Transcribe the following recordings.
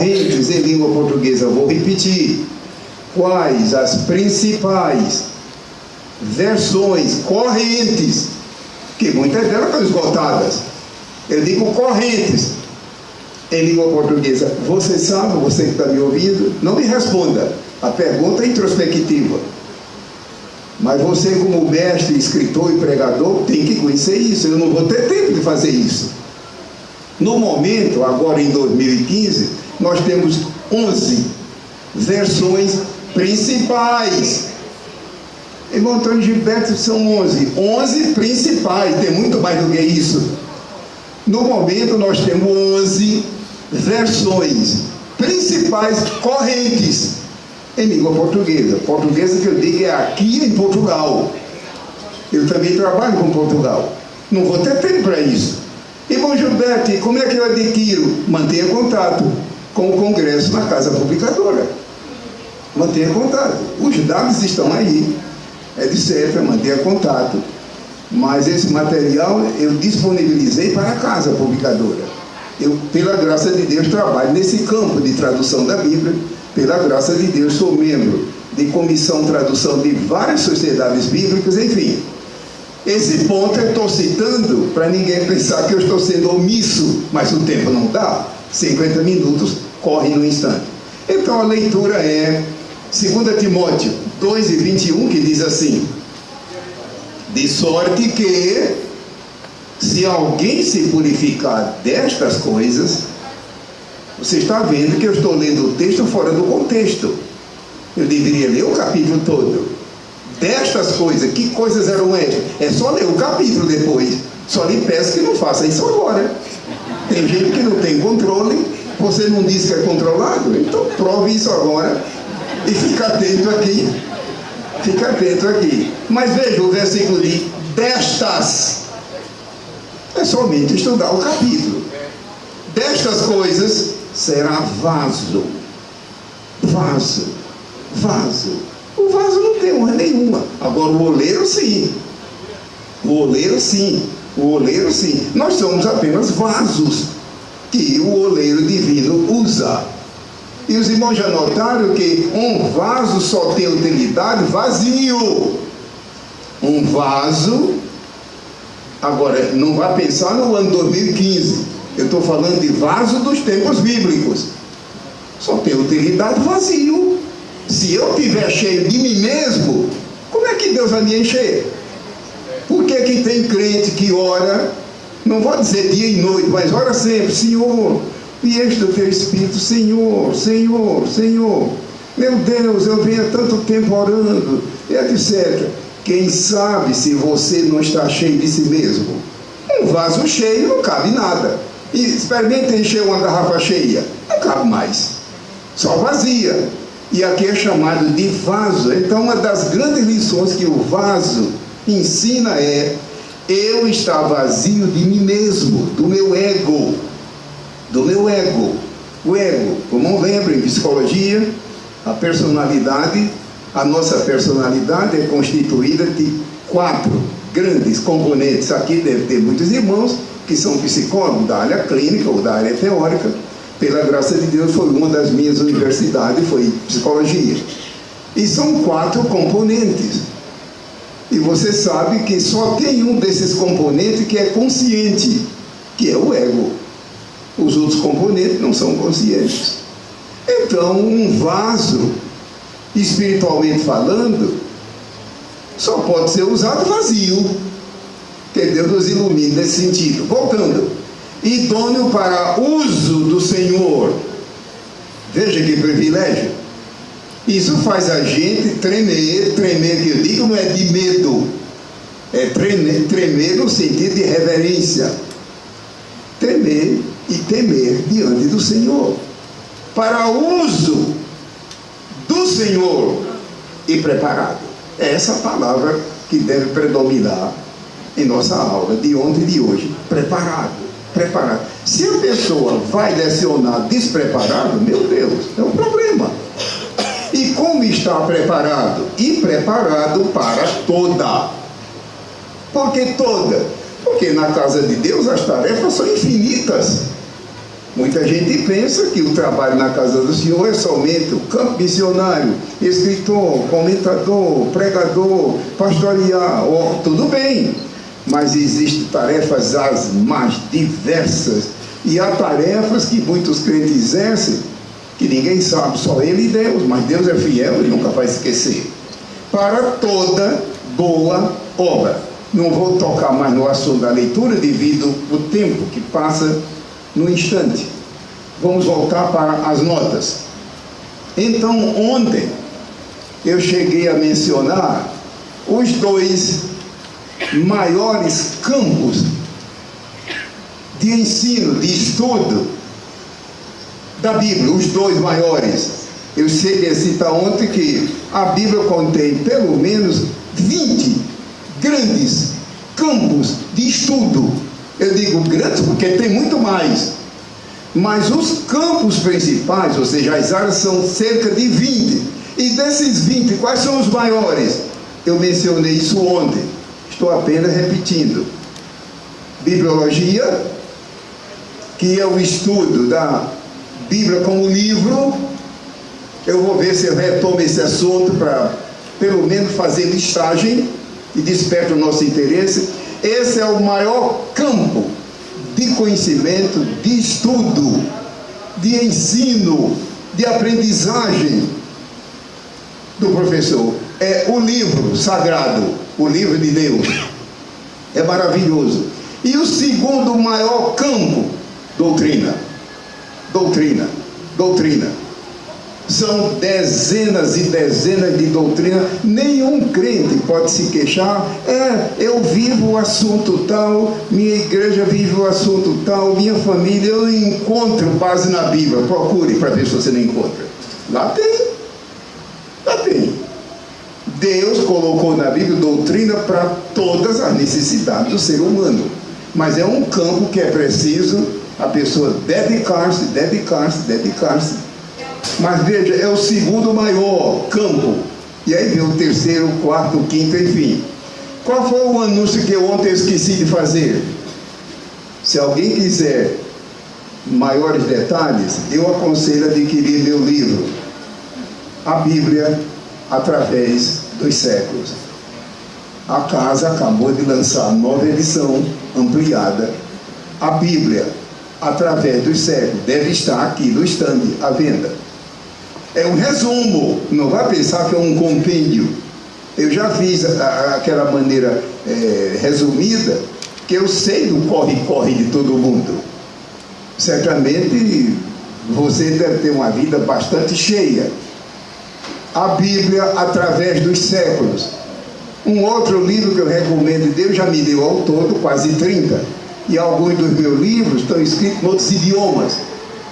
correntes em língua portuguesa. Vou repetir. Quais as principais versões correntes, que muitas delas estão esgotadas. Eu digo correntes em língua portuguesa. Você sabe, você que está me ouvindo, não me responda. A pergunta é introspectiva. Mas você, como mestre, escritor e pregador, tem que conhecer isso. Eu não vou ter tempo de fazer isso. No momento, agora em 2015, nós temos 11 versões principais. Irmão Antônio Gilberto, são 11. 11 principais, tem muito mais do que isso. No momento, nós temos 11 versões principais correntes em língua portuguesa. Portuguesa que eu digo é aqui em Portugal. Eu também trabalho com Portugal. Não vou ter tempo para isso. Irmão Gilberto, como é que eu adquiro? Mantenha contato com o Congresso na Casa Publicadora. Mantenha contato. Os dados estão aí, etc. Mantenha contato. Mas esse material eu disponibilizei para a Casa Publicadora. Eu, pela graça de Deus, trabalho nesse campo de tradução da Bíblia. Pela graça de Deus, sou membro de comissão de tradução de várias sociedades bíblicas, enfim. Esse ponto eu estou citando para ninguém pensar que eu estou sendo omisso, mas o tempo não dá. 50 minutos correm no instante. Então a leitura é 2 Timóteo 2:21, que diz assim: de sorte que, se alguém se purificar destas coisas. Você está vendo que eu estou lendo o texto fora do contexto. Eu deveria ler o capítulo todo. Destas coisas, que coisas eram estas? É só ler o capítulo depois. Só lhe peço que não faça isso agora. Tem gente que não tem controle. Você não disse que é controlado? Então prove isso agora e fica atento aqui. Fica atento aqui. Mas veja o versículo de destas. É somente estudar o capítulo. Destas coisas será vaso. Vaso. Vaso. O vaso não tem honra nenhuma. Agora o oleiro sim. O oleiro sim. O oleiro sim. Nós somos apenas vasos que o oleiro divino usa. E os irmãos já notaram que um vaso só tem utilidade vazio. Um vaso. Agora, não vá pensar no ano 2015. Eu estou falando de vaso dos tempos bíblicos. Só tem utilidade vazio. Se eu estiver cheio de mim mesmo, como é que Deus vai me encher? Por que que tem crente que ora, não vou dizer dia e noite, mas ora sempre: Senhor, me enche do teu Espírito, Senhor, Senhor, Senhor. Meu Deus, eu venho há tanto tempo orando, e etc. Quem sabe se você não está cheio de si mesmo? Um vaso cheio não cabe nada. E experimente encher uma garrafa cheia, não cabe mais, só vazia. E aqui é chamado de vaso. Então uma das grandes lições que o vaso ensina é: eu estar vazio de mim mesmo, do meu ego. Do meu ego. O ego, como lembra em psicologia, a personalidade, a nossa personalidade é constituída de 4 grandes componentes. Aqui deve ter muitos irmãos que são psicólogos da área clínica ou da área teórica. Pela graça de Deus, foi uma das minhas universidades, foi psicologia. E são 4 componentes. E você sabe que só tem um desses componentes que é consciente, que é o ego. Os outros componentes não são conscientes. Então, um vaso, espiritualmente falando, só pode ser usado vazio. Que Deus nos ilumine nesse sentido. Voltando. Idôneo para uso do Senhor. Veja que privilégio. Isso faz a gente tremer. Tremer, que eu digo, não é de medo. É tremer no sentido de reverência. Tremer e temer diante do Senhor. Para uso do Senhor e preparado. É essa palavra que deve predominar em nossa aula de ontem e de hoje. Preparado, preparado. Se a pessoa vai lecionar despreparado, meu Deus, é um problema. E como está preparado? E preparado para toda. Por que toda? Porque na casa de Deus as tarefas são infinitas. Muita gente pensa que o trabalho na casa do Senhor é somente o campo missionário, escritor, comentador, pregador, pastorear, tudo bem, mas existem tarefas as mais diversas, e há tarefas que muitos crentes exercem, que ninguém sabe, só Ele e Deus, mas Deus é fiel e nunca vai esquecer. Para toda boa obra. Não vou tocar mais no assunto da leitura devido ao tempo que passa no instante. Vamos voltar para as notas. Então, ontem, eu cheguei a mencionar os dois maiores campos de ensino, de estudo da Bíblia, os dois maiores. Eu cheguei a citar ontem que a Bíblia contém pelo menos 20 grandes campos de estudo. Eu digo grandes porque tem muito mais. Mas os campos principais, ou seja, as áreas, são cerca de 20. E desses 20, quais são os maiores? Eu mencionei isso ontem. Estou apenas repetindo. Bibliologia, que é o estudo da Bíblia como livro. Eu vou ver se eu retomo esse assunto para, pelo menos, fazer listagem e desperta o nosso interesse. Esse é o maior campo de conhecimento, de estudo, de ensino, de aprendizagem do professor. É o livro sagrado, o livro de Deus. É maravilhoso. E o segundo maior campo, doutrina. Doutrina. Doutrina. São dezenas e dezenas de doutrinas. Nenhum crente pode se queixar. Eu vivo o assunto tal, minha igreja vive o assunto tal, minha família, eu não encontro base na Bíblia. Procure para ver se você não encontra. Lá tem. Lá tem. Deus colocou na Bíblia doutrina para todas as necessidades do ser humano. Mas é um campo que é preciso a pessoa dedicar-se. Mas veja, é o segundo maior campo. E aí vem o terceiro, o quarto, o quinto, enfim. Qual foi o anúncio que eu ontem esqueci de fazer? Se alguém quiser maiores detalhes, eu aconselho a adquirir meu livro, A Bíblia através dos séculos. A casa acabou de lançar a nova edição ampliada. A Bíblia através dos séculos deve estar aqui no estande à venda. É um resumo, não vai pensar que é um compêndio. Eu já fiz aquela maneira resumida, que eu sei do corre-corre de todo mundo. Certamente você deve ter uma vida bastante cheia. A Bíblia através dos séculos. Um outro livro que eu recomendo, Deus já me deu ao todo quase 30. E alguns dos meus livros estão escritos em outros idiomas.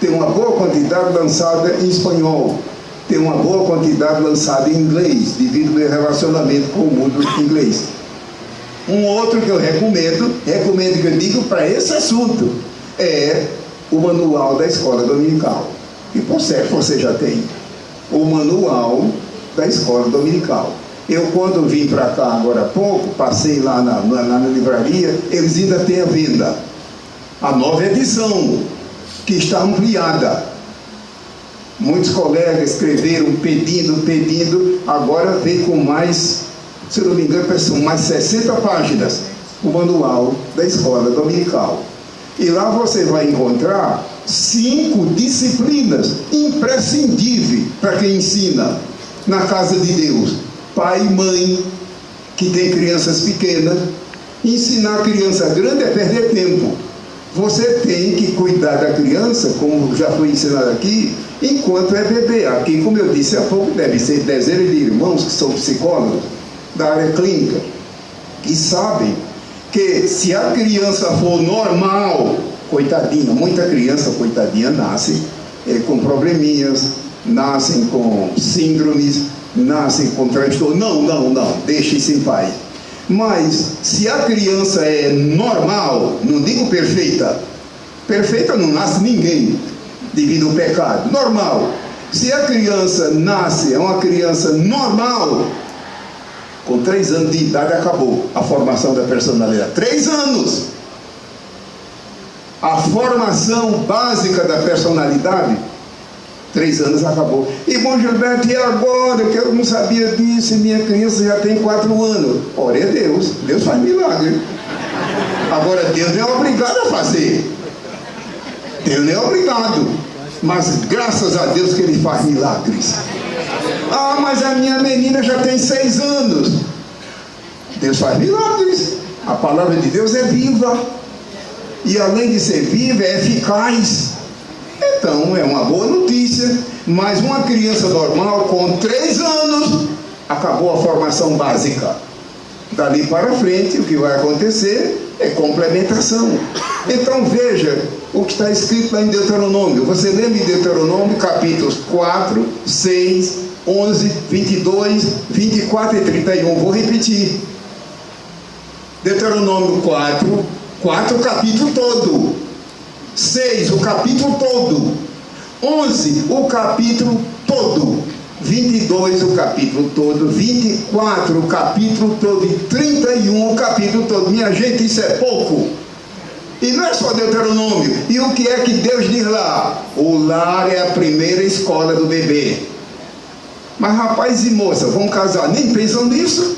Tem uma boa quantidade lançada em espanhol. Tem uma boa quantidade lançada em inglês, devido ao meu relacionamento com o mundo inglês. Um outro que eu recomendo que eu digo para esse assunto, é o manual da escola dominical. E por certo você já tem o manual da escola dominical. Eu, quando vim para cá agora há pouco, passei lá na livraria, eles ainda têm a venda. A nova edição, que está ampliada. Muitos colegas escreveram pedindo, agora vem com mais, se não me engano, são mais 60 páginas, o manual da escola dominical. E lá você vai encontrar 5 disciplinas imprescindíveis para quem ensina na casa de Deus. Pai e mãe, que tem crianças pequenas. Ensinar a criança grande é perder tempo. Você tem que cuidar da criança, como já foi ensinado aqui, enquanto é bebê. Aqui, como eu disse há pouco, deve ser dezenas de irmãos que são psicólogos da área clínica, que sabem que se a criança for normal, coitadinha, muita criança, coitadinha, nasce com probleminhas, nascem com síndromes, nascem com transtorno. Não, deixe isso em paz. Mas se a criança é normal, não digo perfeita, perfeita não nasce ninguém devido ao pecado, normal. Se a criança nasce, é uma criança normal, com 3 anos de idade acabou a formação da personalidade. 3 anos! a formação básica da personalidade, 3 anos acabou. Irmão Gilberto, e agora que eu não sabia disso, e minha criança já tem 4 anos? Ora, é Deus, Deus faz milagre. Agora, Deus não é obrigado a fazer. Deus não é obrigado. Mas graças a Deus que Ele faz milagres. Ah, mas a minha menina já tem 6 anos. Deus faz milagres. A palavra de Deus é viva. E além de ser viva, é eficaz. Então, é uma boa notícia. Mas uma criança normal, com 3 anos, acabou a formação básica. Dali para frente, o que vai acontecer é complementação. Então, veja o que está escrito lá em Deuteronômio. Você lembra em Deuteronômio, capítulos 4, 6, 11, 22, 24 e 31. Vou repetir. Deuteronômio 4, o capítulo todo. 6, o capítulo todo. 11, o capítulo todo. 22, o capítulo todo. 24, o capítulo todo. E 31, o capítulo todo. Minha gente, isso é pouco. E não é só Deuteronômio. E o que é que Deus diz lá? O lar é a primeira escola do bebê. Mas rapaz e moça vão casar, nem pensam nisso.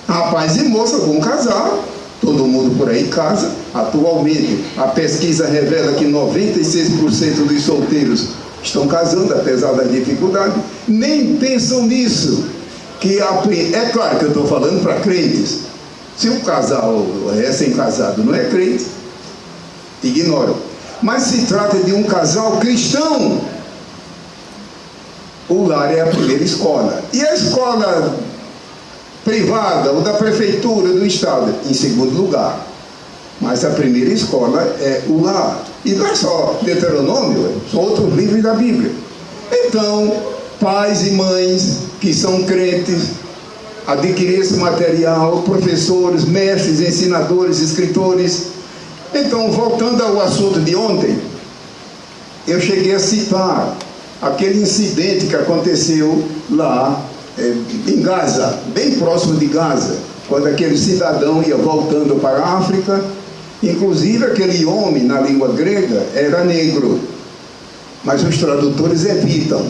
Rapaz e moça vão casar. Todo mundo por aí casa. Atualmente, a pesquisa revela que 96% dos solteiros estão casando, apesar da dificuldade. Nem pensam nisso. É claro que eu estou falando para crentes. Se um casal recém-casado não é crente, ignoram. Mas se trata de um casal cristão. O lar é a primeira escola. E a escola privada, ou da prefeitura, do estado, em segundo lugar. Mas a primeira escola é o lar. E não é só Deuteronômio, são outros livros da Bíblia. Então, pais e mães que são crentes, adquirir esse material, professores, mestres, ensinadores, escritores. Então, voltando ao assunto de ontem, eu cheguei a citar aquele incidente que aconteceu lá em Gaza, bem próximo de Gaza, quando aquele cidadão ia voltando para a África. Inclusive aquele homem, na língua grega, era negro, mas os tradutores evitam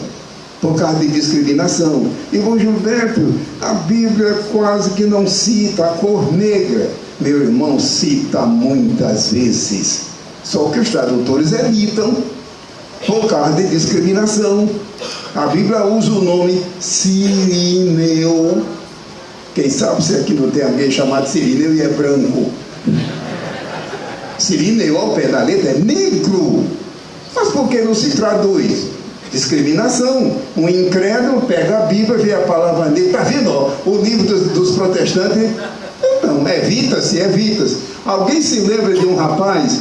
por causa de discriminação. Irmão Gilberto, a Bíblia quase que não cita a cor negra. Meu irmão, cita muitas vezes, só que os tradutores evitam por causa de discriminação. A Bíblia usa o nome Cirineu. Quem sabe se aqui não tem alguém chamado Cirineu e é branco. Cirineu, ao pé da letra, é negro. Mas por que não se traduz? Discriminação. Um incrédulo pega a Bíblia, vê a palavra negro. Está vendo? Ó, o livro dos protestantes. Não, evita-se. Alguém se lembra de um rapaz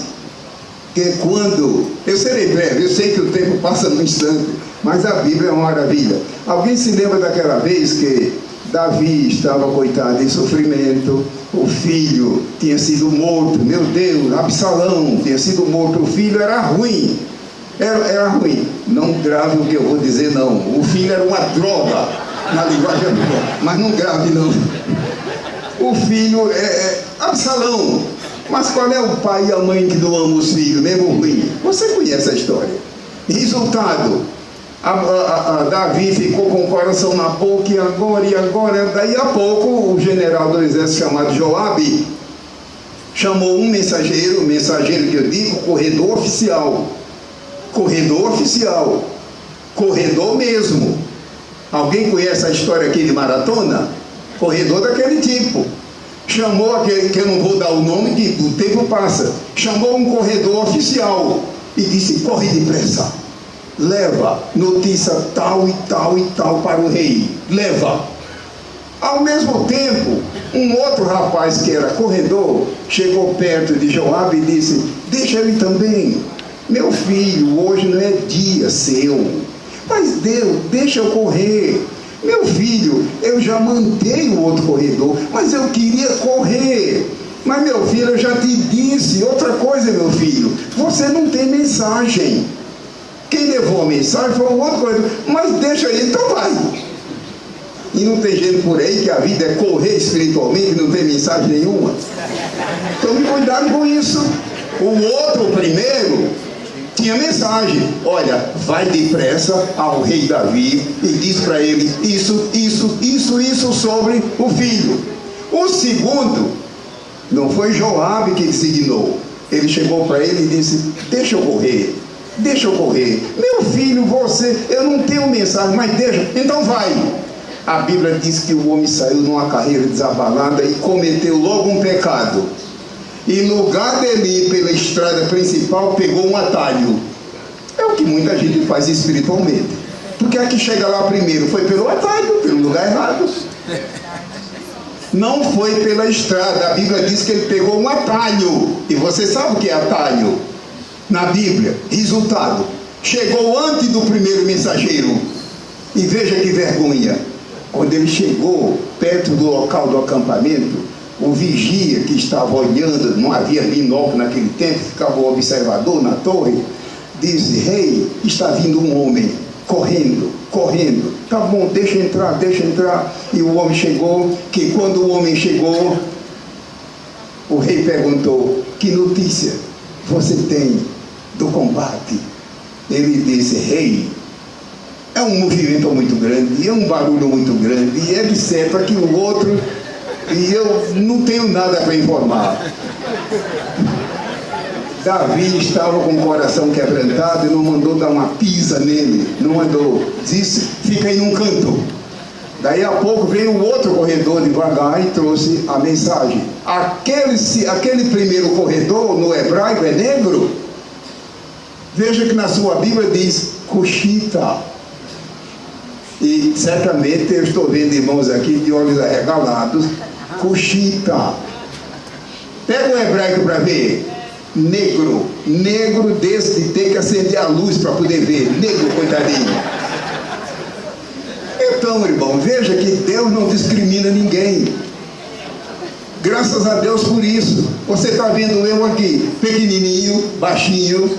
que quando... Eu serei breve, eu sei que o tempo passa num instante, mas a Bíblia é uma maravilha. Alguém se lembra daquela vez que Davi estava, coitado, em sofrimento, o filho tinha sido morto, meu Deus, Absalão tinha sido morto, o filho era ruim, era ruim. Não grave o que eu vou dizer, não. O filho era uma droga, na linguagem atual, mas não grave, não. O filho é Absalão. Mas qual é o pai e a mãe que não amam os filhos, mesmo ruim? Você conhece a história. Resultado, Davi ficou com o coração na boca, e agora, daí a pouco, o general do exército chamado Joabe chamou um mensageiro que eu digo, corredor oficial, corredor mesmo. Alguém conhece a história aqui de maratona? Corredor daquele tipo. Chamou aquele, que eu não vou dar o nome, que o tempo passa, chamou um corredor oficial e disse: corre depressa, leva notícia tal e tal e tal para o rei, leva. Ao mesmo tempo, um outro rapaz que era corredor chegou perto de Joabe e disse: deixa ele também, meu filho, hoje não é dia seu, mas Deus, deixa eu correr. Meu filho, eu já mandei o outro corredor, mas eu queria correr. Mas meu filho, eu já te disse outra coisa, meu filho, você não tem mensagem. Quem levou a mensagem foi o outro corredor, mas deixa ele, então vai. E não tem gente por aí que a vida é correr espiritualmente e não tem mensagem nenhuma. Tome cuidado com isso. O outro, o primeiro, tinha mensagem. Olha, vai depressa ao rei Davi e diz para ele isso sobre o filho. O segundo, não foi Joabe que designou. Ele chegou para ele e disse: deixa eu correr. Meu filho, eu não tenho mensagem, mas deixa. Então vai. A Bíblia diz que o homem saiu numa carreira desabalada e cometeu logo um pecado. E no lugar dele ir pela estrada principal, pegou um atalho. É o que muita gente faz espiritualmente. Porque a que chega lá primeiro foi pelo atalho, pelo lugar errado. Não foi pela estrada. A Bíblia diz que ele pegou um atalho. E você sabe o que é atalho? Na Bíblia, resultado, chegou antes do primeiro mensageiro. E veja que vergonha. Quando ele chegou perto do local do acampamento, o vigia que estava olhando, não havia binóculo naquele tempo, ficava o observador na torre, disse: rei, está vindo um homem, correndo. Tá bom, deixa entrar. E o homem chegou, que quando o homem chegou, o rei perguntou: que notícia você tem do combate? Ele disse: rei, é um movimento muito grande, é um barulho muito grande, e etc. que o outro, e eu não tenho nada para informar. Davi estava com o coração quebrantado e não mandou dar uma pisa nele, não mandou, disse: fica aí num canto. Daí a pouco veio o outro corredor devagar e trouxe a mensagem. Aquele primeiro corredor no hebraico é negro. Veja que na sua Bíblia diz Cushita. E certamente eu estou vendo irmãos aqui de olhos arregalados. Cushita. Pega o hebraico para ver. Negro desse de ter que acender a luz para poder ver. Negro, coitadinho. Então, irmão, veja que Deus não discrimina ninguém. Graças a Deus por isso. Você está vendo eu aqui, pequenininho, baixinho,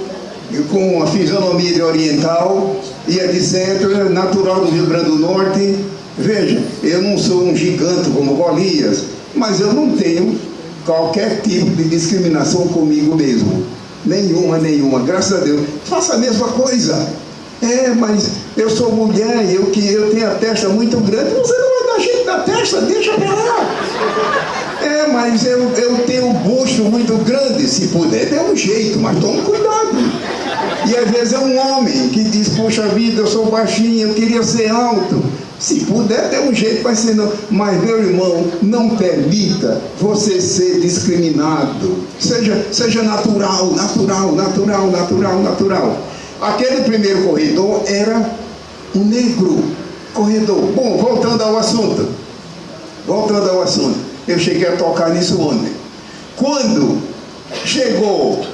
com uma fisionomia de oriental e etc., natural do Rio Grande do Norte. Veja, eu não sou um gigante como Golias, mas eu não tenho qualquer tipo de discriminação comigo mesmo. Nenhuma. Graças a Deus. Faça a mesma coisa. Mas eu sou mulher e eu tenho a testa muito grande. Você não vai dar jeito da testa, deixa pra lá. Mas eu tenho um busto muito grande. Se puder, dê um jeito, mas tome cuidado. E às vezes é um homem que diz: poxa vida, eu sou baixinho, eu queria ser alto. Se puder, dê um jeito, mas senão. Mas, meu irmão, não permita você ser discriminado. Seja natural. Aquele primeiro corredor era um negro corredor. Bom, voltando ao assunto. Eu cheguei a tocar nisso ontem. Quando chegou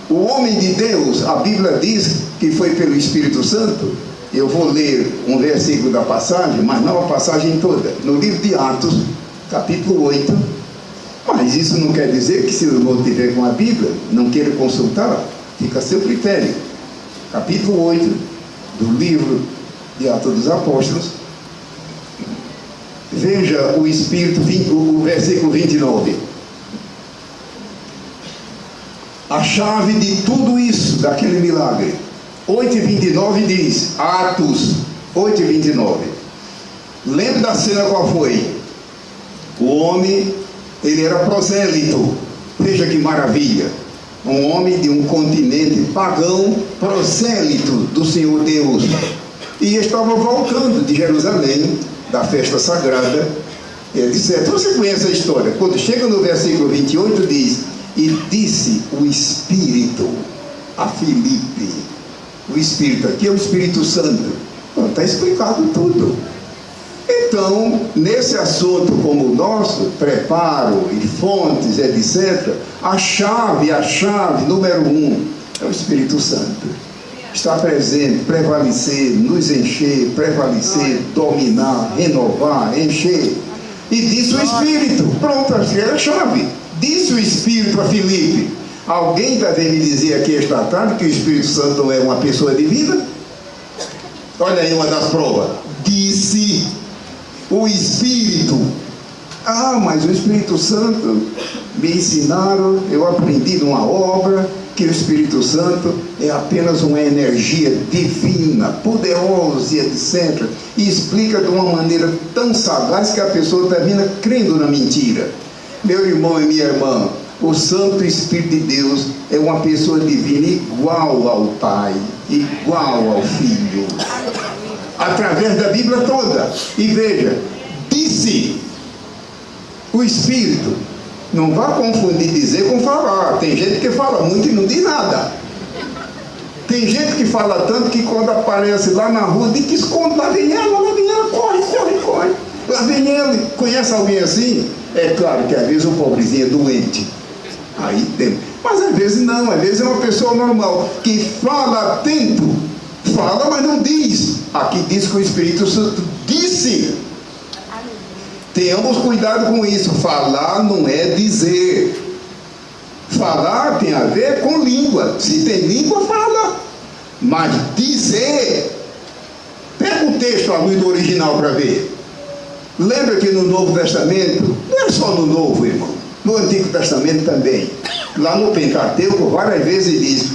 o homem de Deus, a Bíblia diz que foi pelo Espírito Santo. Eu vou ler um versículo da passagem, mas não a passagem toda. No livro de Atos, capítulo 8. Mas isso não quer dizer que, se o irmão tiver com a Bíblia, não queira consultar, fica a seu critério. Capítulo 8 do livro de Atos dos Apóstolos. Veja o Espírito, o versículo 29. A chave de tudo isso, daquele milagre. 8:29 diz, Atos 8:29. Lembra da cena qual foi? O homem, ele era prosélito. Veja que maravilha. Um homem de um continente pagão, prosélito do Senhor Deus. E estava voltando de Jerusalém, da festa sagrada, etc. Você conhece a história. Quando chega no versículo 28, diz: e disse o Espírito a Filipe. O Espírito aqui é o Espírito Santo. Está explicado tudo. Então, nesse assunto como o nosso, preparo e fontes, etc., a chave número 1 é o Espírito Santo. Está presente, prevalecer, nos encher, dominar, renovar, encher. E disse o Espírito, pronto, é a chave. Disse o Espírito a Filipe. Alguém deve me dizer aqui esta tarde que o Espírito Santo não é uma pessoa divina? Olha aí uma das provas. Disse o Espírito. Mas o Espírito Santo me ensinaram, eu aprendi numa obra, que o Espírito Santo é apenas uma energia divina, poderosa e etc. E explica de uma maneira tão sagaz que a pessoa termina crendo na mentira. Meu irmão e minha irmã, o Santo Espírito de Deus é uma pessoa divina igual ao Pai, igual ao Filho, através da Bíblia toda. E veja, disse o Espírito. Não vá confundir dizer com falar. Tem gente que fala muito e não diz nada. Tem gente que fala tanto que quando aparece lá na rua, diz que esconde, lá vem ela, corre. Lá vem ele. Conhece alguém assim? É claro que às vezes o pobrezinho é doente. Aí tem. Mas às vezes não, às vezes é uma pessoa normal, que fala atento, fala, mas não diz. Aqui diz que o Espírito Santo disse. Tenhamos cuidado com isso. Falar não é dizer. Falar tem a ver com língua. Se tem língua, fala. Mas dizer, pega o texto à luz do original para ver. Lembra que no Novo Testamento, não é só no Novo, irmão, no Antigo Testamento também, lá no Pentateuco, várias vezes diz: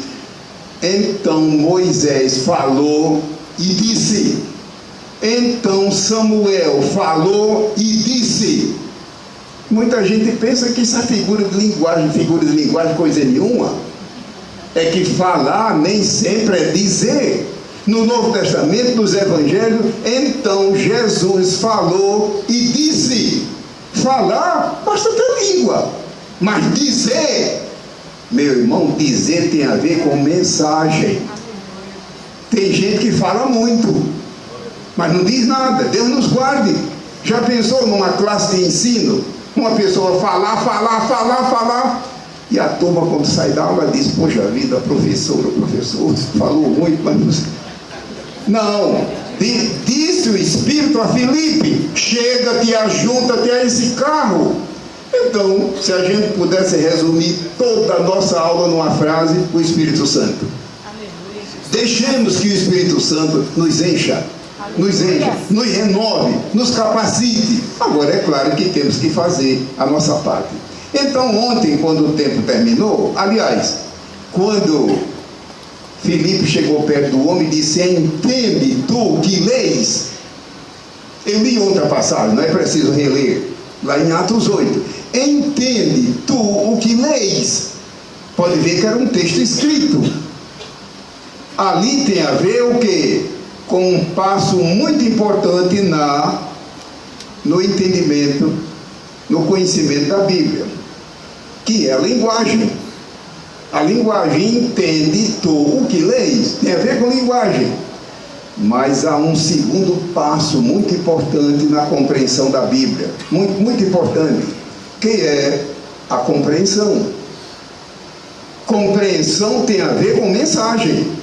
então Moisés falou e disse. Então Samuel falou e disse. Muita gente pensa que isso é figura de linguagem, coisa nenhuma. É que falar nem sempre é dizer. No Novo Testamento, nos Evangelhos, então Jesus falou e disse. Falar basta ter língua, mas dizer, meu irmão, dizer tem a ver com mensagem. Tem gente que fala muito, mas não diz nada. Deus nos guarde. Já pensou numa classe de ensino? Uma pessoa falar, e a turma, quando sai da aula, diz: poxa vida, o professor falou muito, mas não. Disse o Espírito a Filipe: chega-te, ajunta-te a esse carro. Então, se a gente pudesse resumir toda a nossa aula numa frase: o Espírito Santo. Deixemos que o Espírito Santo nos encha, nos renove, nos capacite. Agora é claro que temos que fazer a nossa parte. Então ontem, quando o tempo terminou, aliás, quando Filipe chegou perto do homem e disse: entende tu que leis? Eu li outra passagem, não é preciso reler, lá em Atos 8. Entende tu o que leis? Pode ver que era um texto escrito. Ali tem a ver o quê? Com um passo muito importante no entendimento, no conhecimento da Bíblia, que é a linguagem. A linguagem entende tu o que leis, tem a ver com linguagem. Mas há um segundo passo muito importante na compreensão da Bíblia, muito importante, que é a compreensão. Compreensão tem a ver com mensagem.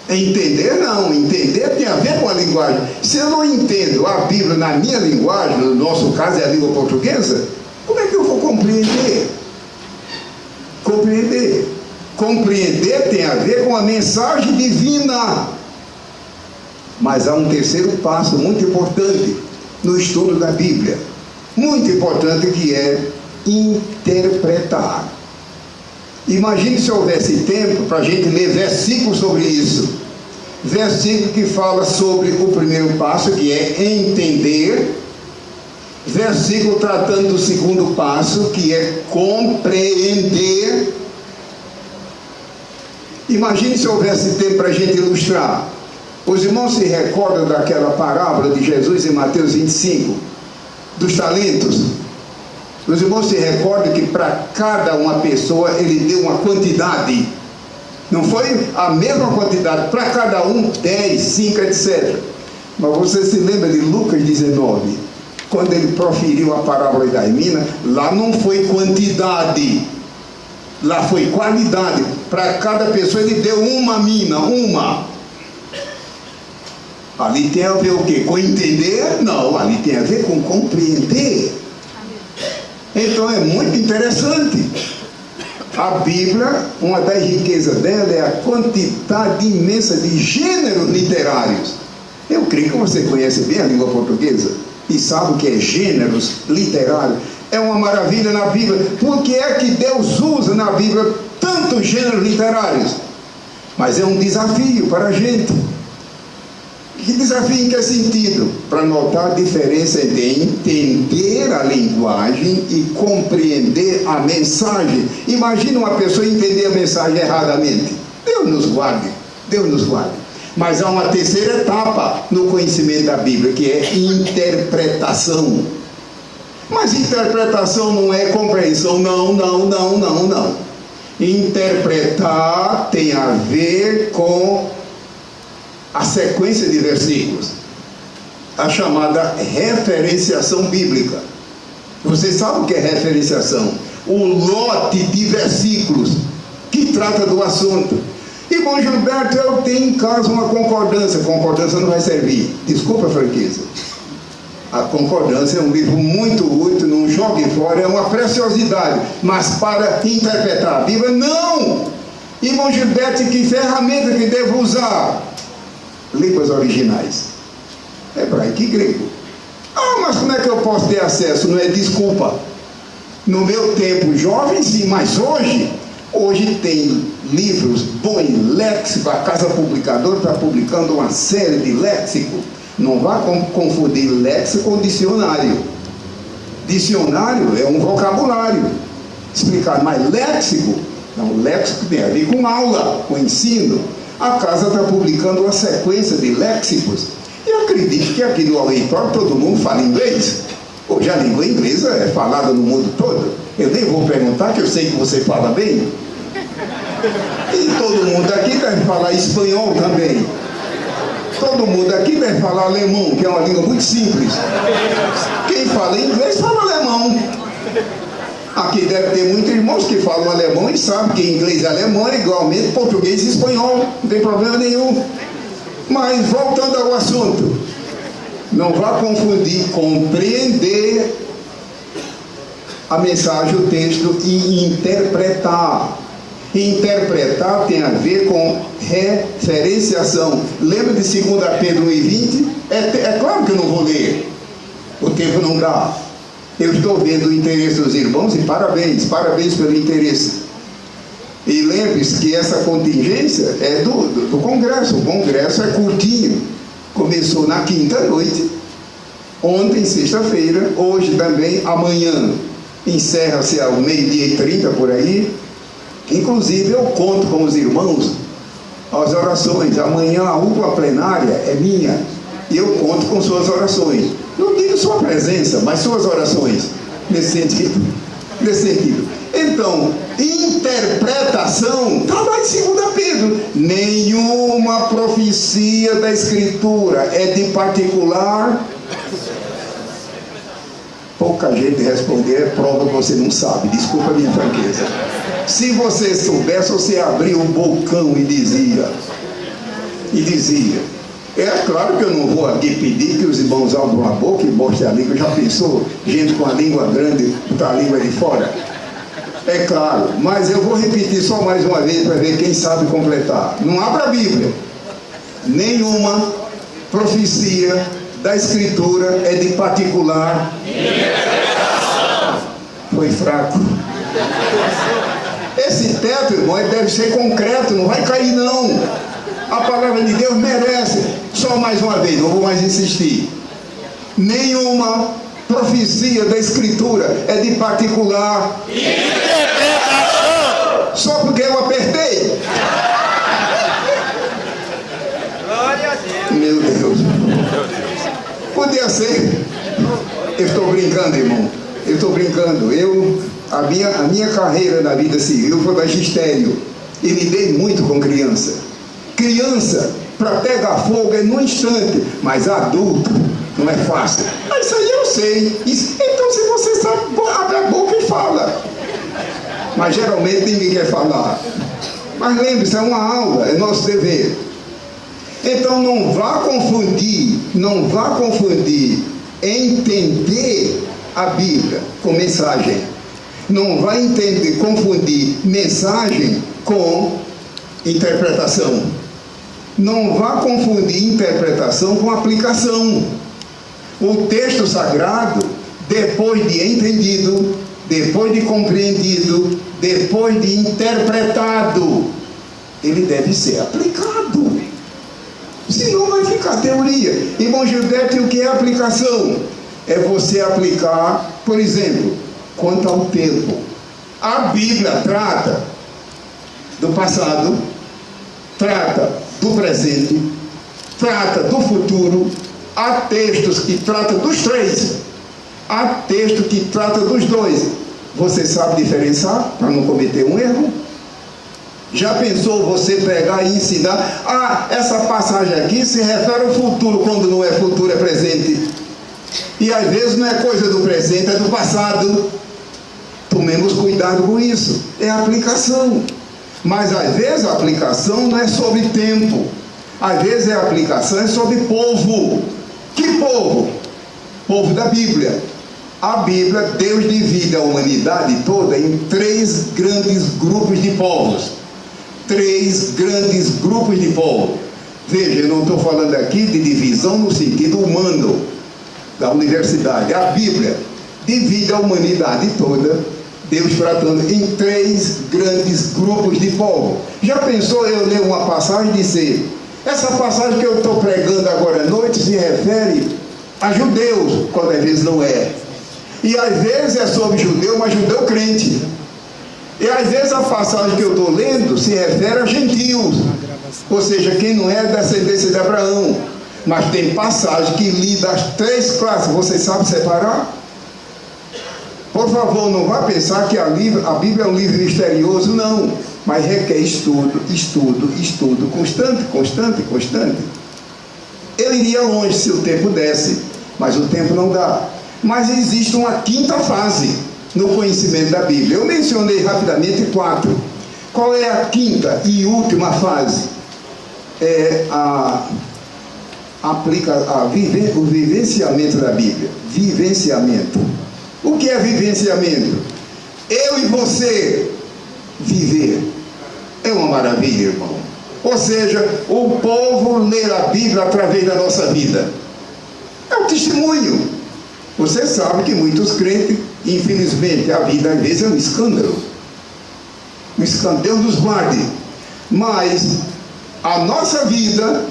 Entender não, entender tem a ver com a linguagem. Se eu não entendo a Bíblia na minha linguagem, no nosso caso é a língua portuguesa, como é que eu vou compreender? Compreender tem a ver com a mensagem divina. Mas há um terceiro passo muito importante no estudo da Bíblia, muito importante, que é interpretar. Imagine se houvesse tempo para a gente ler versículos sobre isso. Versículo que fala sobre o primeiro passo, que é entender. Versículo tratando do segundo passo, que é compreender. Imagine se houvesse tempo para a gente ilustrar. Os irmãos se recordam daquela parábola de Jesus em Mateus 25, dos talentos? Os irmãos se recordam que para cada uma pessoa ele deu uma quantidade. Não foi a mesma quantidade para cada um, 10, 5, etc. Mas você se lembra de Lucas 19, quando ele proferiu a parábola das minas? Lá não foi quantidade, lá foi qualidade. Para cada pessoa ele deu uma mina, uma. Ali tem a ver o quê? Com entender? Não, ali tem a ver com compreender. Então é muito interessante. A Bíblia, uma das riquezas dela é a quantidade imensa de gêneros literários. Eu creio que você conhece bem a língua portuguesa e sabe o que é gêneros literários. É uma maravilha na Bíblia. Por que é que Deus usa na Bíblia tantos gêneros literários? Mas é um desafio para a gente. Que desafio em que sentido? Para notar a diferença entre entender a linguagem e compreender a mensagem. Imagina uma pessoa entender a mensagem erradamente. Deus nos guarde, Deus nos guarde. Mas há uma terceira etapa no conhecimento da Bíblia, que é interpretação. Mas interpretação não é compreensão, não. Interpretar tem a ver com a sequência de versículos, a chamada referenciação bíblica. Você sabe o que é referenciação? O lote de versículos que trata do assunto. Irmão Gilberto, eu tenho em casa uma concordância. Concordância não vai servir. Desculpa a franqueza. A concordância é um livro muito útil, não jogue fora, é uma preciosidade. Mas para interpretar a Bíblia, não! Irmão Gilberto, que ferramenta que devo usar? Línguas originais, hebraico e grego. Mas como é que eu posso ter acesso? Não é desculpa. No meu tempo jovem, sim, mas hoje tem livros bons, léxico. A casa publicadora está publicando uma série de léxico. Não vá confundir léxico com dicionário. Dicionário é um vocabulário explicado, mas léxico, não, léxico tem a ver com aula, com ensino. A casa está publicando uma sequência de léxicos. E acredito que aqui no auditório todo mundo fala inglês. Hoje a língua inglesa é falada no mundo todo. Eu nem vou perguntar, que eu sei que você fala bem. E todo mundo aqui deve falar espanhol também. Todo mundo aqui deve falar alemão, que é uma língua muito simples. Quem fala inglês fala alemão. Aqui deve ter muitos irmãos que falam alemão e sabem que inglês e alemão é igualmente português e espanhol. Não tem problema nenhum. Mas voltando ao assunto, não vá confundir compreender a mensagem, o texto e interpretar. Interpretar tem a ver com referenciação. Lembra de 2 Pedro 1:20? É claro que eu não vou ler. O tempo não dá. Eu estou vendo o interesse dos irmãos e parabéns pelo interesse. E lembre-se que essa contingência é do congresso. O congresso é curtinho. Começou na quinta-noite, ontem, sexta-feira, hoje também, amanhã. Encerra-se ao 12:30 por aí. Inclusive eu conto com os irmãos as orações. Amanhã a última plenária é minha. E eu conto com suas orações. Não digo sua presença, mas suas orações. Nesse sentido. Então, interpretação está lá em 2 Pedro. Nenhuma profecia da Escritura é de particular. Pouca gente responder, é prova que você não sabe. Desculpa a minha franqueza. Se você soubesse, você abria um bocão e dizia. É claro que eu não vou aqui pedir que os irmãos abram a boca e mostrem a língua. Já pensou? Gente com a língua grande, botar a língua de fora? É claro, mas eu vou repetir só mais uma vez para ver quem sabe completar. Não abra a Bíblia. Nenhuma profecia da Escritura é de particular. Foi fraco. Esse teto, irmão, deve ser concreto, não vai cair não. A palavra de Deus merece. Só mais uma vez, não vou mais insistir. Nenhuma profecia da Escritura é de particular interpretação. Só porque eu apertei. Glória a Deus. Meu Deus. Podia ser. Eu estou brincando, irmão. Eu estou brincando. A minha carreira na vida civil foi magistério. E lidei muito com criança. Criança, para pegar fogo é num instante. Mas adulto, não é fácil. Isso aí eu sei. Então, se você sabe, abre a boca e fala. Mas geralmente ninguém quer falar. Mas lembre-se, é uma aula, é nosso dever. Então não vá confundir entender a Bíblia com mensagem. Não vá confundir mensagem com interpretação. Não vá confundir interpretação com aplicação. O texto sagrado depois de entendido, depois de compreendido, depois de interpretado, ele deve ser aplicado. Senão vai ficar teoria. Irmão Gilberto, o que é aplicação? É você aplicar, por exemplo, quanto ao tempo. A Bíblia trata do passado, trata do presente, trata do futuro. Há textos que tratam dos três, há texto que trata dos dois. Você sabe diferenciar para não cometer um erro? Já pensou você pegar e ensinar? Ah, essa passagem aqui se refere ao futuro, quando não é futuro, é presente. E às vezes não é coisa do presente, é do passado. Tomemos cuidado com isso. É aplicação. Mas às vezes a aplicação não é sobre tempo. Às vezes a aplicação é sobre povo. Que povo? Povo da Bíblia. A Bíblia, Deus divide a humanidade toda em 3 grandes grupos de povos. 3 grandes grupos de povos. Veja, eu não estou falando aqui de divisão no sentido humano da universidade. A Bíblia divide a humanidade toda, Deus tratando em 3 grandes grupos de povos. Já pensou eu ler uma passagem e dizer: essa passagem que eu estou pregando agora à noite se refere a judeus, quando às vezes não é. E às vezes é sobre judeu, mas judeu crente. E às vezes a passagem que eu estou lendo se refere a gentios, ou seja, quem não é descendência de Abraão. Mas tem passagem que lida as 3 classes. Você sabe separar? Por favor, não vá pensar que a Bíblia é um livro misterioso, não. Mas requer estudo, estudo, estudo, constante. Eu iria longe se o tempo desse, mas o tempo não dá. Mas existe uma 5ª fase no conhecimento da Bíblia. Eu mencionei rapidamente 4. Qual é a 5ª e última fase? É o vivenciamento da Bíblia. Vivenciamento. O que é vivenciamento? Eu e você viver. É uma maravilha, irmão. Ou seja, o povo ler a Bíblia através da nossa vida. É um testemunho. Você sabe que muitos crentes, infelizmente, a vida às vezes é um escândalo. Um escândalo. Deus nos guarde. Mas a nossa vida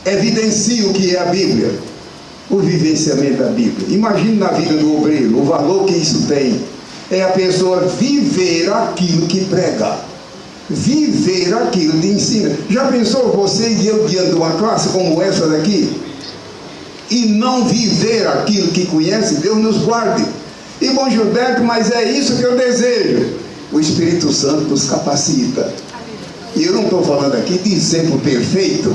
evidencia o que é a Bíblia. O vivenciamento da Bíblia. Imagine na vida do obreiro o valor que isso tem. É a pessoa viver aquilo que prega. Viver aquilo que ensina. Já pensou você e eu diante de uma classe como essa daqui? E não viver aquilo que conhece? Deus nos guarde. Irmão Gilberto, mas é isso que eu desejo. O Espírito Santo nos capacita. E eu não estou falando aqui de exemplo perfeito.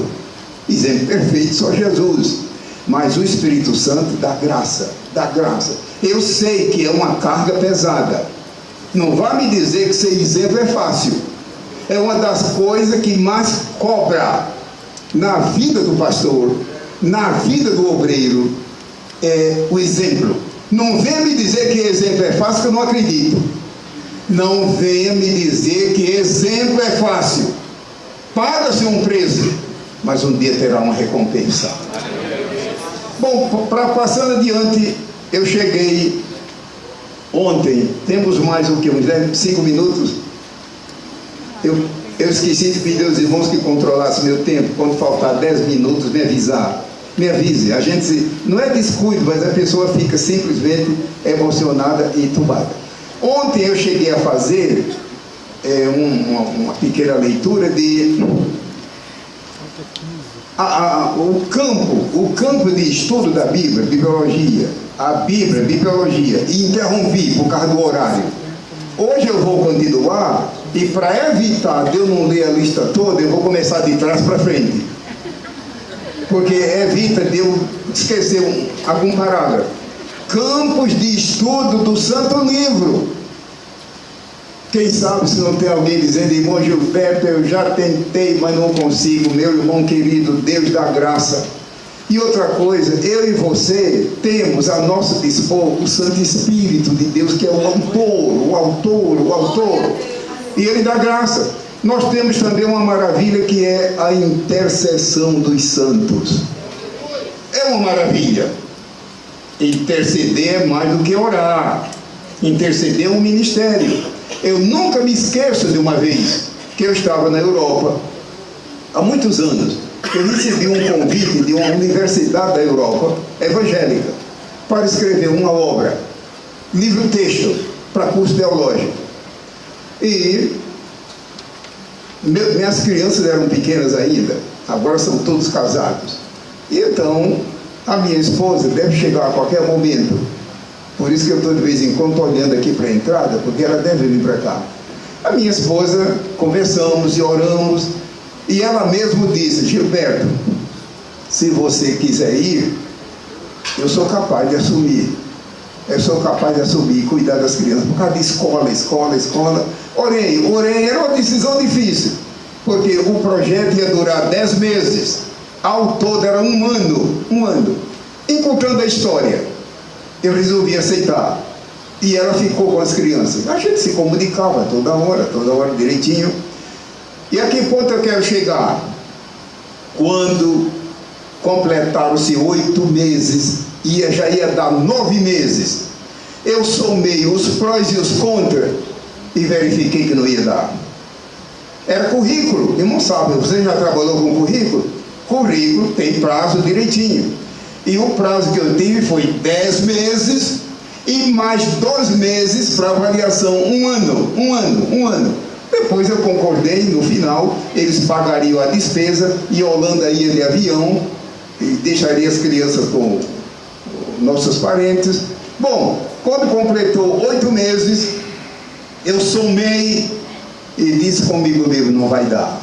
Exemplo perfeito só Jesus. Mas o Espírito Santo dá graça. Dá graça. Eu sei que é uma carga pesada. Não vá me dizer que ser exemplo é fácil. É uma das coisas que mais cobra na vida do pastor, na vida do obreiro, é o exemplo. Não venha me dizer que exemplo é fácil, que eu não acredito. Não venha me dizer que exemplo é fácil. Paga-se um preço, mas um dia terá uma recompensa. Bom, passando adiante, eu cheguei ontem, temos mais o que, uns 5 minutos. Eu esqueci de pedir aos irmãos que controlassem meu tempo. Quando faltar 10 minutos, me avisar. Me avise. A gente, não é descuido, mas a pessoa fica simplesmente emocionada e entubada. Ontem eu cheguei a fazer uma pequena leitura de o campo de estudo da Bíblia, bibliologia, a Bíblia, bibliologia, e interrompi por causa do horário. Hoje eu vou continuar, e para evitar de eu não ler a lista toda, eu vou começar de trás para frente, porque evita de eu esquecer algum parágrafo. Campos de estudo do Santo Livro. Quem sabe se não tem alguém dizendo: irmão Gilberto, eu já tentei, mas não consigo. Meu irmão querido, Deus dá graça. E outra coisa, eu e você temos a nosso dispor o Santo Espírito de Deus, que é o autor. E ele dá graça. Nós temos também uma maravilha, que é a intercessão dos santos. É uma maravilha. Interceder é mais do que orar. Interceder é um ministério. Eu nunca me esqueço de uma vez que eu estava na Europa, há muitos anos. Eu recebi um convite de uma universidade da Europa, evangélica, para escrever uma obra, livro-texto, para curso teológico. E minhas crianças eram pequenas ainda, agora são todos casados. E então, a minha esposa deve chegar a qualquer momento. Por isso que eu estou de vez em quando olhando aqui para a entrada, porque ela deve vir para cá. A minha esposa, conversamos e oramos, e ela mesmo disse: Gilberto, se você quiser ir, eu sou capaz de assumir. Eu sou capaz de assumir e cuidar das crianças, por causa de escola. Orei, era uma decisão difícil, porque o projeto ia durar 10 meses, ao todo era um ano. Encurtando a história, eu resolvi aceitar, e ela ficou com as crianças. A gente se comunicava toda hora direitinho. E a que ponto eu quero chegar? Quando completaram-se 8 meses, já ia dar 9 meses, eu somei os prós e os contras e verifiquei que não ia dar. Era currículo, irmão sabe, você já trabalhou com currículo? Currículo tem prazo direitinho, e o prazo que eu tive foi 10 meses e mais 2 meses para avaliação, um ano. Depois eu concordei, no final eles pagariam a despesa e a Holanda ia de avião e deixaria as crianças com nossos parentes. Bom, quando completou 8 meses, eu somei e disse comigo mesmo: não vai dar.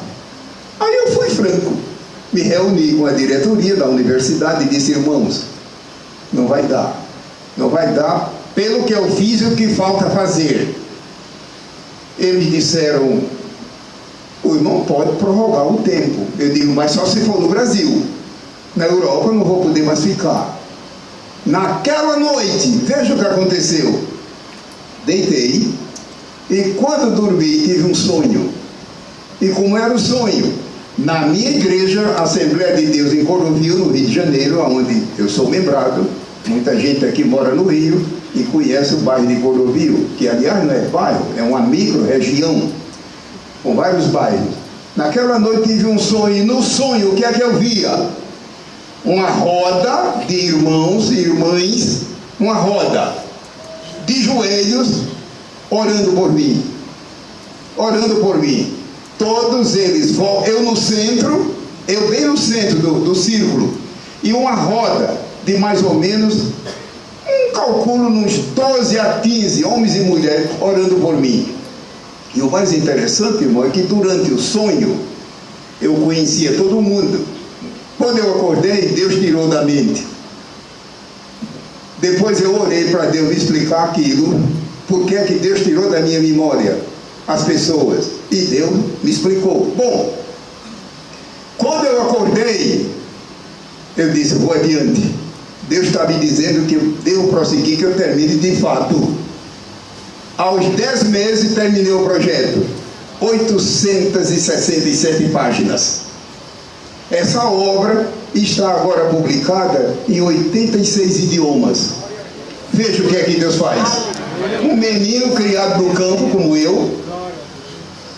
Aí eu fui franco, me reuni com a diretoria da universidade e disse: irmãos, não vai dar pelo que eu fiz e o que falta fazer. Eles disseram: o irmão pode prorrogar o tempo. Eu digo: mas só se for no Brasil. Na Europa eu não vou poder mais ficar. Naquela noite, veja o que aconteceu. Deitei, e quando dormi tive um sonho. E como era o sonho? Na minha igreja, Assembleia de Deus em Cordovil, no Rio de Janeiro, onde eu sou membrado, muita gente aqui mora no Rio e conhece o bairro de Cordovil, que aliás não é bairro, é uma micro-região com vários bairros. Naquela noite tive um sonho, e no sonho o que é que eu via? Uma roda de irmãos e irmãs, uma roda de joelhos, orando por mim, todos eles, eu no centro, eu bem no centro do círculo, e uma roda de mais ou menos, calculo uns 12 a 15 homens e mulheres orando por mim. E o mais interessante, irmão, é que durante o sonho eu conhecia todo mundo. Quando eu acordei, Deus tirou da mente. Depois eu orei para Deus me explicar aquilo, porque é que Deus tirou da minha memória as pessoas, e Deus me explicou. Bom, quando eu acordei, eu disse: vou adiante. Deus está me dizendo que eu devo prosseguir, que eu termine de fato. Aos 10 meses terminei o projeto, 867 páginas. Essa obra está agora publicada em 86 idiomas. Veja o que é que Deus faz. Um menino criado no campo como eu,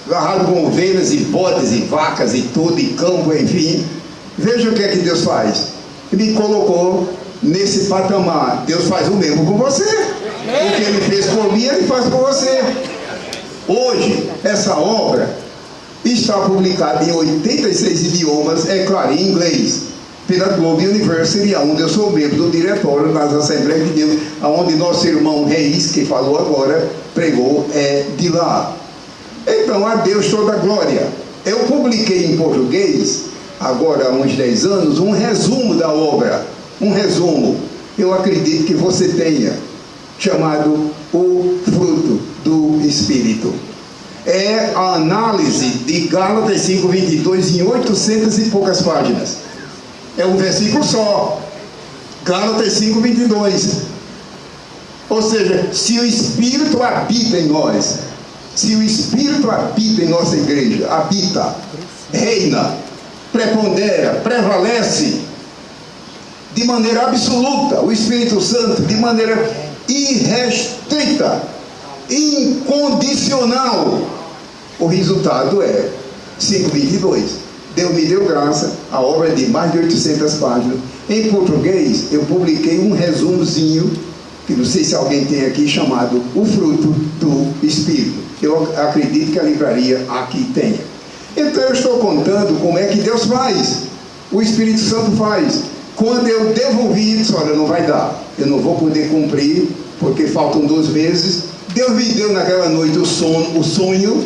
agarrado com ovelhas e bodes e vacas e tudo, e campo, enfim. Veja o que é que Deus faz. Me colocou nesse patamar. Deus faz o mesmo com você. O que Ele fez por mim, Ele faz por você. Hoje, essa obra está publicada em 86 idiomas, é claro, em inglês, pela Globe University, onde eu sou membro do diretório das Assembleias de Deus, onde nosso irmão Reis, que falou agora, pregou, é de lá. Então, a Deus toda a glória. Eu publiquei em português, agora há uns 10 anos, um resumo da obra, um resumo, eu acredito que você tenha, chamado O Fruto do Espírito. É a análise de Gálatas 5:22 em 800 e poucas páginas. É um versículo só. Gálatas 5:22. Ou seja, se o Espírito habita em nós, se o Espírito habita em nossa igreja, habita, reina, prepondera, prevalece, de maneira absoluta, o Espírito Santo de maneira irrestrita, incondicional. O resultado é 5:22. Deus me deu graça, a obra é de mais de 800 páginas. Em português, eu publiquei um resumozinho, que não sei se alguém tem aqui, chamado O Fruto do Espírito. Eu acredito que a livraria aqui tenha. Então eu estou contando como é que Deus faz, o Espírito Santo faz. Quando eu devolvi, disse, olha, não vai dar, eu não vou poder cumprir, porque faltam 2 meses. Deus me deu naquela noite o sonho.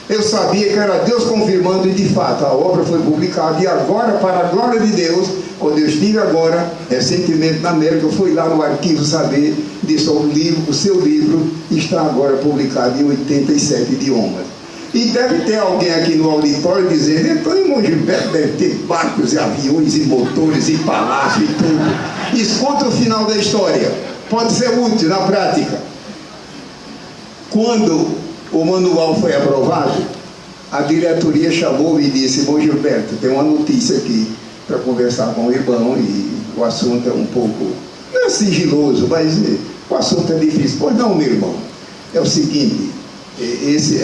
Eu sabia que era Deus confirmando, e de fato a obra foi publicada. E agora, para a glória de Deus, quando eu estive agora, recentemente na América, eu fui lá no arquivo saber, disse, o seu livro está agora publicado em 87 idiomas. E deve ter alguém aqui no auditório dizendo, então irmão Gilberto deve ter barcos e aviões e motores e palácios e tudo. Escuta o final da história, pode ser útil na prática. Quando o manual foi aprovado, a diretoria chamou e disse, irmão Gilberto, tem uma notícia aqui para conversar com o irmão, e o assunto é um pouco, não é sigiloso, mas o assunto é difícil. Pois não, meu irmão, é o seguinte,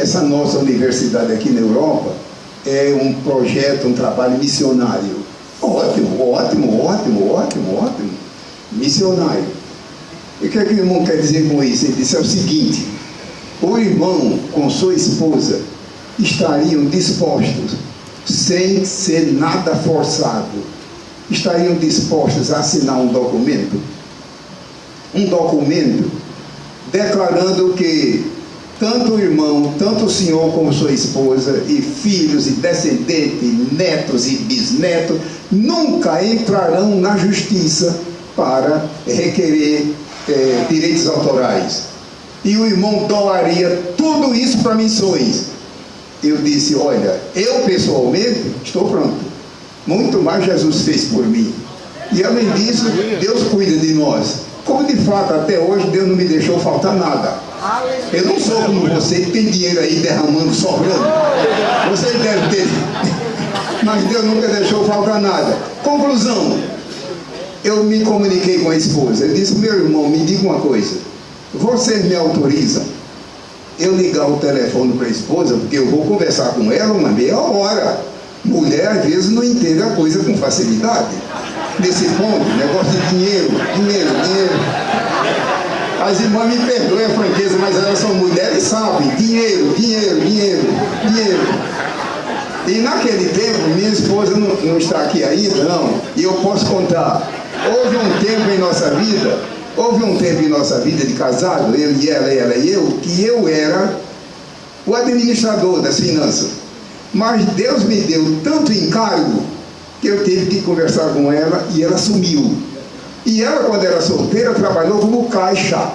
essa nossa universidade aqui na Europa é um projeto, um trabalho missionário. Ótimo, ótimo, ótimo, ótimo, ótimo. Missionário. E o que é que o irmão quer dizer com isso? Ele disse, é o seguinte, o irmão com sua esposa estariam dispostos, sem ser nada forçado, estariam dispostos a assinar um documento declarando que tanto o irmão, tanto o senhor como sua esposa, e filhos, e descendentes, netos e bisnetos, nunca entrarão na justiça para requerer direitos autorais. E o irmão doaria tudo isso para missões. Eu disse, olha, eu pessoalmente estou pronto. Muito mais Jesus fez por mim. E além disso, Deus cuida de nós. Como de fato, até hoje, Deus não me deixou faltar nada. Eu não sou como você que tem dinheiro aí derramando, sobrando. Você deve ter. Mas Deus nunca deixou faltar nada. Conclusão. Eu me comuniquei com a esposa. Eu disse, meu irmão, me diga uma coisa. Vocês me autorizam eu ligar o telefone para a esposa, porque eu vou conversar com ela uma meia hora. Mulher, às vezes, não entende a coisa com facilidade. Nesse ponto, negócio de dinheiro. As irmãs me perdoem a franqueza, mas elas são mulheres e sabem. Dinheiro. E naquele tempo, minha esposa não está aqui ainda, não. E eu posso contar. Houve um tempo em nossa vida de casado, eu e ela e eu, que eu era o administrador das finanças. Mas Deus me deu tanto encargo que eu tive que conversar com ela e ela sumiu. E ela, quando era solteira, trabalhou como caixa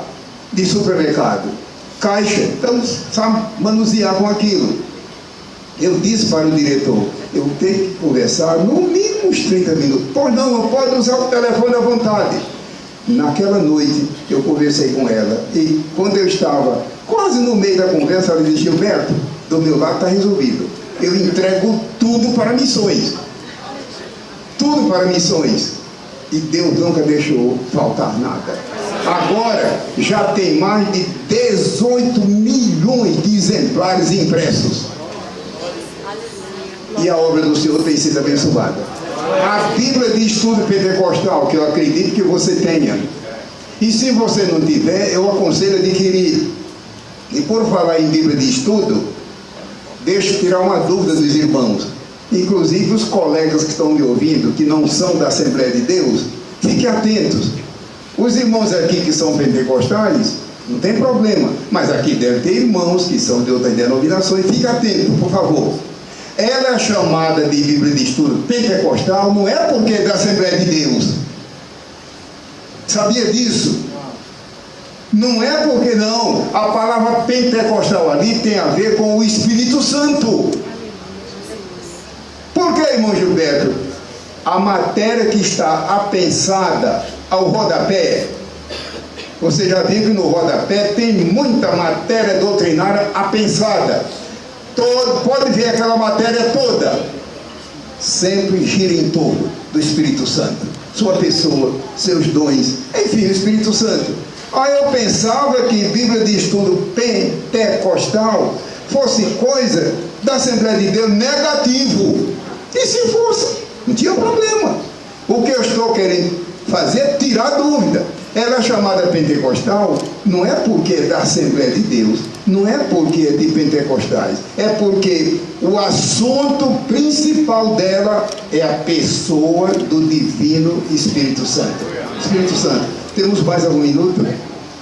de supermercado. Caixa, então sabe manusear com aquilo. Eu disse para o diretor, eu tenho que conversar no mínimo uns 30 minutos. Pois não pode usar o telefone à vontade. Naquela noite eu conversei com ela e quando eu estava quase no meio da conversa, ela disse, Gilberto, do meu lado está resolvido. Eu entrego tudo para missões. Tudo para missões. E Deus nunca deixou faltar nada. Agora já tem mais de 18 milhões de exemplares impressos. E a obra do Senhor tem sido abençoada. A Bíblia de Estudo Pentecostal, que eu acredito que você tenha. E se você não tiver, eu aconselho a adquirir. E por falar em Bíblia de Estudo, deixa eu tirar uma dúvida dos irmãos. Inclusive os colegas que estão me ouvindo, que não são da Assembleia de Deus, fiquem atentos. Os irmãos aqui que são pentecostais, não tem problema. Mas aqui deve ter irmãos que são de outras denominações. Fique atento, por favor. Ela é chamada de Bíblia de Estudo Pentecostal, não é porque é da Assembleia de Deus. Sabia disso? Não é porque não. A palavra pentecostal ali tem a ver com o Espírito Santo. Por que, irmão Gilberto? A matéria que está apensada ao rodapé, você já viu que no rodapé tem muita matéria doutrinária apensada. Pode ver aquela matéria toda, sempre gira em torno do Espírito Santo. Sua pessoa, seus dons, enfim, o Espírito Santo. Aí eu pensava que Bíblia de Estudo Pentecostal fosse coisa da Assembleia de Deus negativo. E se fosse, não tinha problema. O que eu estou querendo fazer é tirar dúvida. Ela é chamada pentecostal, não é porque é da Assembleia de Deus, não é porque é de pentecostais, é porque o assunto principal dela é a pessoa do Divino Espírito Santo. Espírito Santo. Temos mais algum minuto?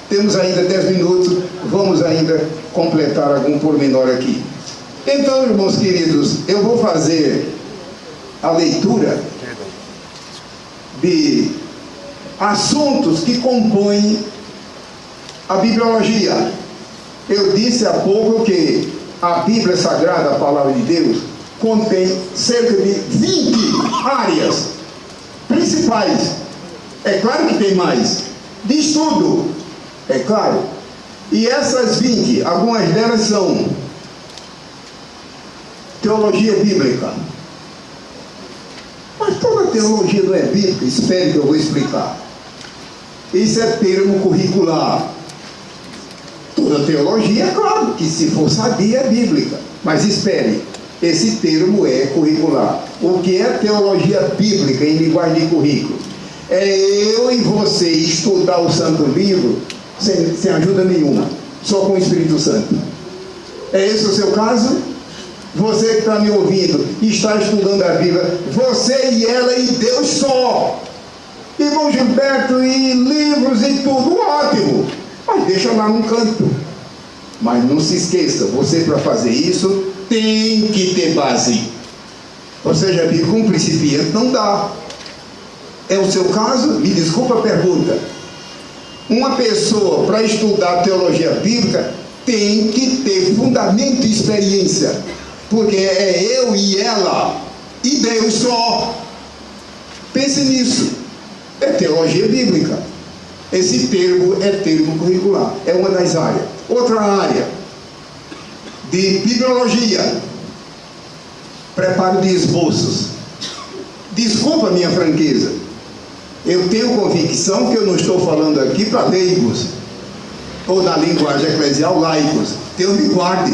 Temos ainda 10 minutos, vamos ainda completar algum pormenor aqui. Então, irmãos queridos, eu vou fazer a leitura de assuntos que compõem a bibliologia. Eu disse há pouco que a Bíblia Sagrada, a Palavra de Deus, contém cerca de 20 áreas principais. É claro que tem mais. De estudo, é claro. E essas 20, algumas delas são teologia bíblica. Mas toda teologia não é bíblica, espere que eu vou explicar. Isso é termo curricular. Toda teologia, é claro que se for sabia, é bíblica. Mas espere, esse termo é curricular. O que é teologia bíblica em linguagem de currículo? É eu e você estudar o Santo Livro sem ajuda nenhuma, só com o Espírito Santo. É esse o seu caso? Você que está me ouvindo, está estudando a Bíblia, você e ela e Deus só. Irmão Gilberto, e livros e tudo, ótimo. Mas deixa lá num canto. Mas não se esqueça, você para fazer isso tem que ter base. Ou seja, a Bíblia com um principiante não dá. É o seu caso? Me desculpa a pergunta. Uma pessoa para estudar teologia bíblica tem que ter fundamento e experiência. Porque é eu e ela e Deus só. Pense nisso. É teologia bíblica. Esse termo é termo curricular. É uma das áreas. Outra área de bibliologia. Preparo de esboços. Desculpa a minha franqueza. Eu tenho convicção que eu não estou falando aqui para leigos. Ou na linguagem eclesial, laicos. Deus me guarde.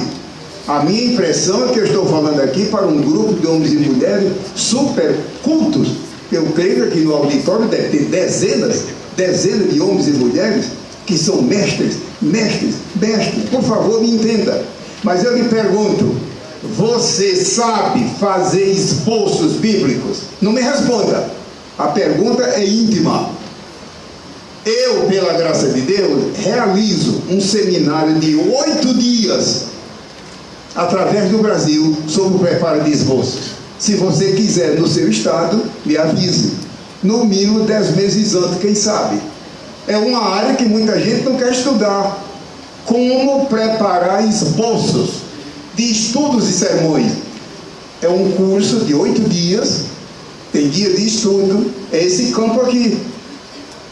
A minha impressão é que eu estou falando aqui para um grupo de homens e mulheres super cultos. Eu creio que aqui no auditório deve ter dezenas de homens e mulheres que são mestres. Por favor, me entenda. Mas eu lhe pergunto, você sabe fazer esboços bíblicos? Não me responda. A pergunta é íntima. Eu, pela graça de Deus, realizo um seminário de 8 dias através do Brasil sobre o preparo de esboços. Se você quiser no seu estado, me avise. No mínimo 10 meses antes, quem sabe. É uma área que muita gente não quer estudar. Como preparar esboços de estudos e sermões. É um curso de 8 dias, tem dia de estudo, é esse campo aqui.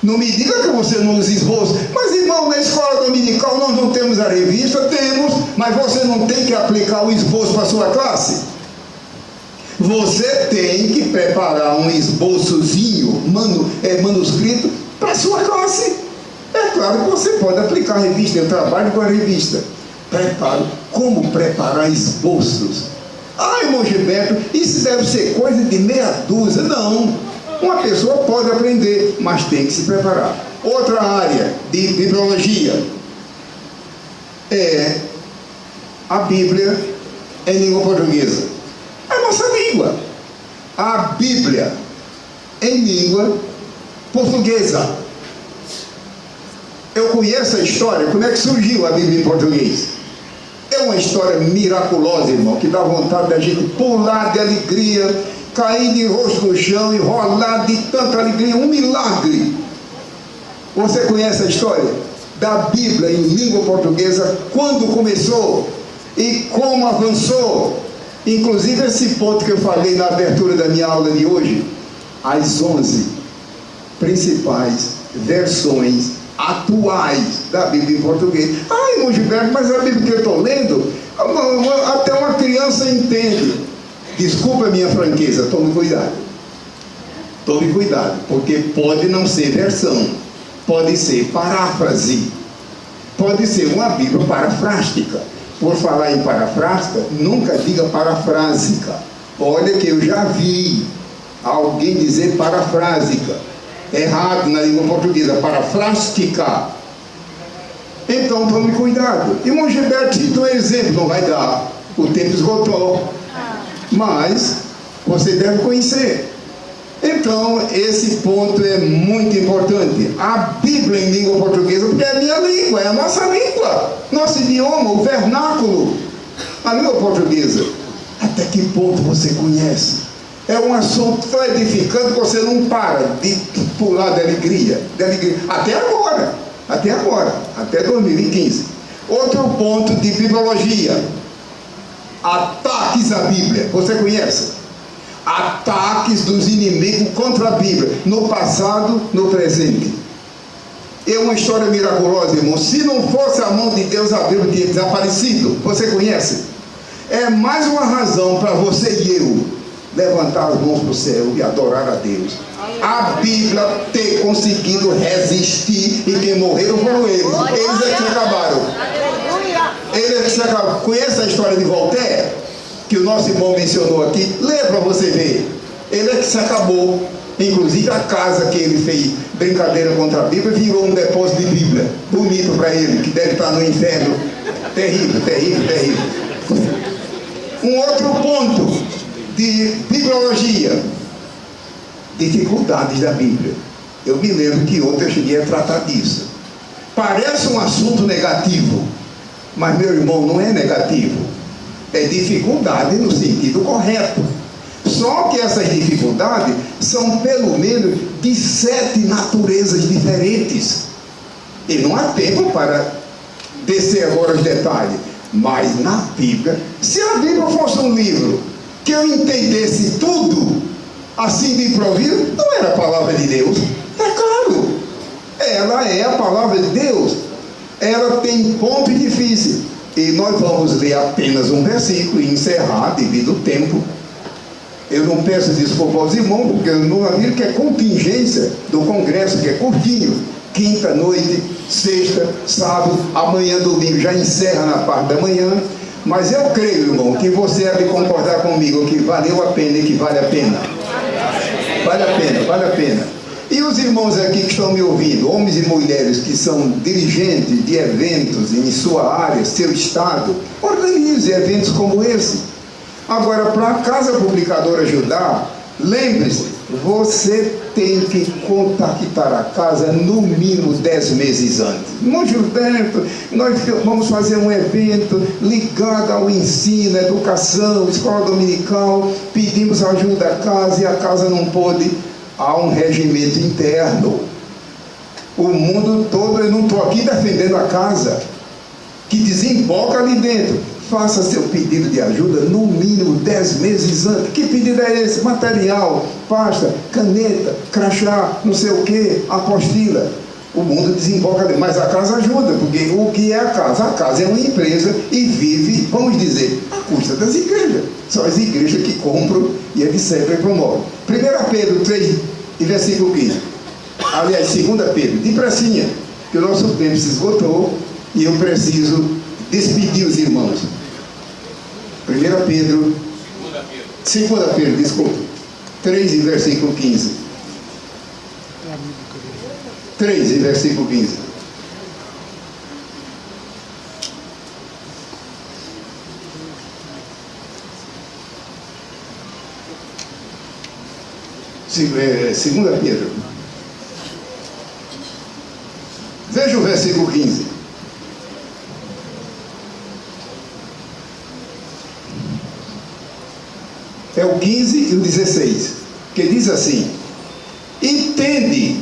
Não me diga que você não usa esboço. Mas, irmão, na escola dominical nós não temos a revista? Temos, mas você não tem que aplicar o esboço para a sua classe? Você tem que preparar um esboçozinho, manuscrito, para a sua classe. É claro que você pode aplicar a revista, eu trabalho com a revista. Preparo. Como preparar esboços? Ah, irmão Gilberto, isso deve ser coisa de meia dúzia. Não. Uma pessoa pode aprender, mas tem que se preparar. Outra área de bibliologia é a Bíblia em língua portuguesa. É a nossa língua. A Bíblia em língua portuguesa. Eu conheço a história, como é que surgiu a Bíblia em português. É uma história miraculosa, irmão, que dá vontade da gente pular de alegria, cair de rosto no chão e rolar de tanta alegria, um milagre. Você conhece a história da Bíblia em língua portuguesa, quando começou e como avançou? Inclusive esse ponto que eu falei na abertura da minha aula de hoje, as 11 principais versões atuais da Bíblia em português. Ah, irmão Gilberto, mas a Bíblia que eu estou lendo, até uma criança entende. Desculpa a minha franqueza, tome cuidado. Tome cuidado, porque pode não ser versão, pode ser paráfrase, pode ser uma Bíblia parafrástica. Por falar em parafrástica, nunca diga parafrásica. Olha que eu já vi alguém dizer parafrásica. Errado na língua portuguesa, parafrástica. Então tome cuidado. Irmão Gilberto cita um exemplo, não vai dar, o tempo esgotou, mas você deve conhecer. Então esse ponto é muito importante. A Bíblia em língua portuguesa, porque é a minha língua, é a nossa língua, nosso idioma, o vernáculo, a língua portuguesa. Até que ponto você conhece? É um assunto tão edificante que você não para de pular de alegria, até agora, até 2015. Outro ponto de bibliologia: ataques à Bíblia. Você conhece? Ataques dos inimigos contra a Bíblia, no passado, no presente. É uma história miraculosa, irmão. Se não fosse a mão de Deus, a Bíblia tinha desaparecido. Você conhece? É mais uma razão para você e eu levantar as mãos para o céu e adorar a Deus. A Bíblia ter conseguido resistir, e quem morreram foram eles. Eles é que se acabaram. Eles é que se acabaram. Conhece a história de Voltaire, que o nosso irmão mencionou aqui? Lê para você ver. Ele é que se acabou. Inclusive a casa que ele fez brincadeira contra a Bíblia virou um depósito de Bíblia. Bonito para ele, que deve estar no inferno. Terrível, terrível, terrível. Um outro ponto de bibliologia: dificuldades da Bíblia. Eu me lembro que ontem eu cheguei a tratar disso. Parece um assunto negativo, mas, meu irmão, não é negativo. É dificuldade no sentido correto. Só que essas dificuldades são pelo menos de 7 naturezas diferentes. E não há tempo para descer agora os detalhes. Mas na Bíblia, se a Bíblia fosse um livro que eu entendesse tudo assim de improviso, não era a palavra de Deus. É claro, ela é a palavra de Deus. Ela tem pontos difíceis, e nós vamos ler apenas um versículo e encerrar devido ao tempo. Eu não peço desculpa aos irmãos, porque eu não vi que é contingência do congresso, que é curtinho. Quinta noite, sexta, sábado, amanhã, domingo, já encerra na parte da manhã. Mas eu creio, irmão, que você deve concordar comigo que valeu a pena e que vale a pena. Vale a pena, vale a pena. E os irmãos aqui que estão me ouvindo, homens e mulheres que são dirigentes de eventos em sua área, seu estado, organize eventos como esse. Agora, para a Casa Publicadora ajudar, lembre-se, você tem que contactar a casa no mínimo 10 meses antes. Irmão Gilberto, nós vamos fazer um evento ligado ao ensino, educação, escola dominical, pedimos ajuda à casa e a casa não pôde. Há um regimento interno. O mundo todo, eu não estou aqui defendendo a casa, que desemboca ali dentro. Faça seu pedido de ajuda no mínimo 10 meses antes. Que pedido é esse? Material, pasta, caneta, crachá, não sei o que, apostila. O mundo desemboca ali, mas a casa ajuda, porque o que é a casa? A casa é uma empresa e vive, vamos dizer, à custa das igrejas. São as igrejas que compram e eles sempre promovem. 1 Pedro 3, e versículo 15. Aliás, 2 Pedro, depressinha, que o nosso tempo se esgotou e eu preciso despedir os irmãos. 1 Pedro, 2 Pedro, desculpa, 3 e versículo 15. 3 e versículo 15. Segunda Pedro. Veja o versículo 15. É o 15 e o 16, que diz assim: e tende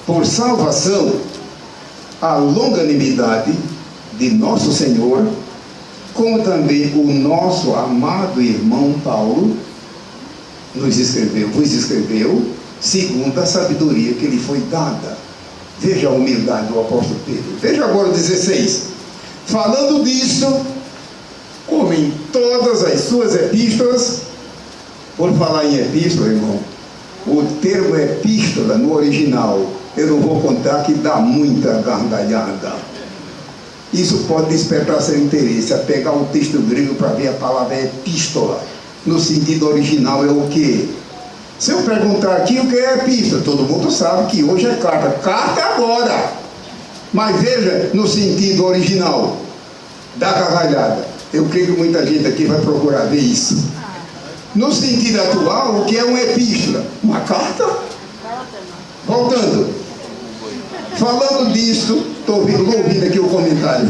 por salvação a longanimidade de nosso Senhor, como também o nosso amado irmão Paulo vos escreveu, segundo a sabedoria que lhe foi dada. Veja a humildade do apóstolo Pedro. Veja agora o 16. Falando disso, como em todas as suas epístolas. Por falar em epístola, irmão, O termo epístola, no original, eu não vou contar que dá muita gargalhada. Isso pode despertar seu interesse, a pegar o texto grego para ver a palavra epístola. No sentido original é o quê? Se eu perguntar aqui o que é epístola, todo mundo sabe que hoje é carta. Carta é agora. Mas veja, no sentido original, da gargalhada. Eu creio que muita gente aqui vai procurar ver isso. No sentido atual, o que é uma epístola? Uma carta? Voltando. Falando disto, estou ouvindo aqui o comentário.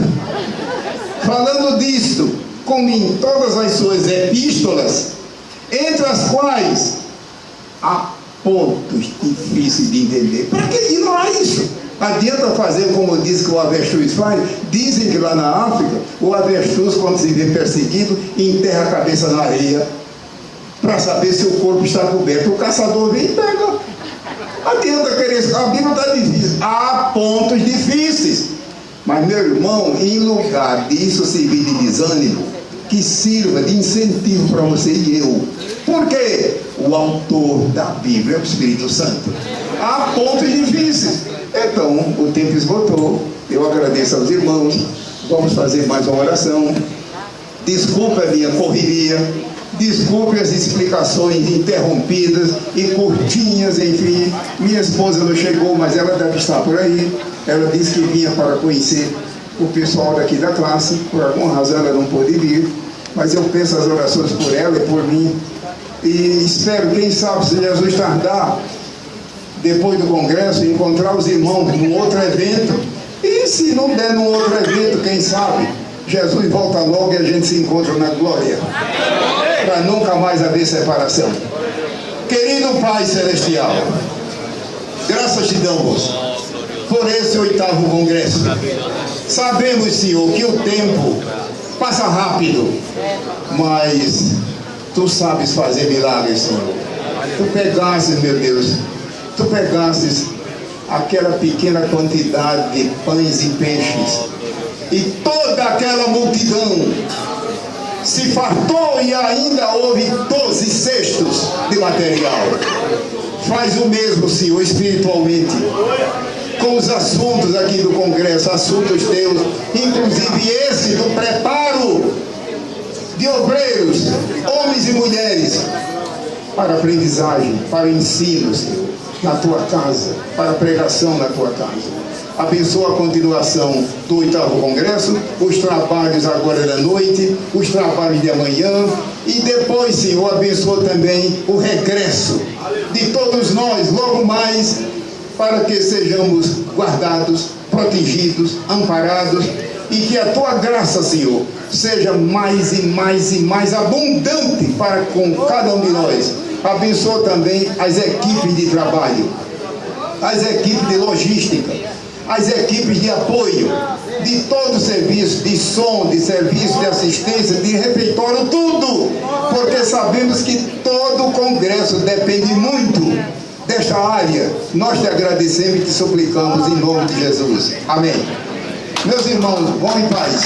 Falando disto, como em todas as suas epístolas, entre as quais há pontos difíceis de entender. Para que ignorar isso? Adianta fazer como diz que o avestruz faz? Dizem que lá na África, o avestruz, quando se vê perseguido, enterra a cabeça na areia para saber se o corpo está coberto. O caçador vem e pega. Adianta querer. A Bíblia está difícil. Há pontos difíceis. Mas, meu irmão, em lugar disso servir de desânimo, que sirva de incentivo para você e eu. Por quê? O autor da Bíblia é o Espírito Santo. Há pontos difíceis. Então, o tempo esgotou. Eu agradeço aos irmãos. Vamos fazer mais uma oração. Desculpe a minha correria. Desculpe as explicações interrompidas e curtinhas, enfim. Minha esposa não chegou, mas ela deve estar por aí. Ela disse que vinha para conhecer o pessoal daqui da classe. Por alguma razão ela não pôde vir. Mas eu peço as orações por ela e por mim. E espero, quem sabe, se Jesus tardar, depois do congresso, encontrar os irmãos num outro evento. E se não der num outro evento, quem sabe, Jesus volta logo e a gente se encontra na glória. Para nunca mais haver separação. Querido Pai Celestial, graças te damos por esse 8º congresso. Sabemos, Senhor, que o tempo passa rápido, mas tu sabes fazer milagres, Senhor. Tu pegastes, meu Deus, tu pegastes aquela pequena quantidade de pães e peixes e toda aquela multidão se fartou e ainda houve 12 cestos de material. Faz o mesmo, Senhor, espiritualmente, com os assuntos aqui do congresso, assuntos teus, inclusive esse do preparo de obreiros, homens e mulheres, para aprendizagem, para ensino, Senhor, na tua casa, para pregação na tua casa. Abençoa a continuação do 8º congresso, os trabalhos agora da noite, os trabalhos de amanhã, e depois, Senhor, abençoa também o regresso de todos nós, logo mais, para que sejamos guardados, protegidos, amparados, e que a tua graça, Senhor, seja mais e mais e mais abundante para com cada um de nós. Abençoa também as equipes de trabalho, as equipes de logística, as equipes de apoio, de todo o serviço, de som, de serviço, de assistência, de refeitório, tudo, porque sabemos que todo o congresso depende muito desta área. Nós te agradecemos e te suplicamos em nome de Jesus. Amém. Meus irmãos, vão em paz.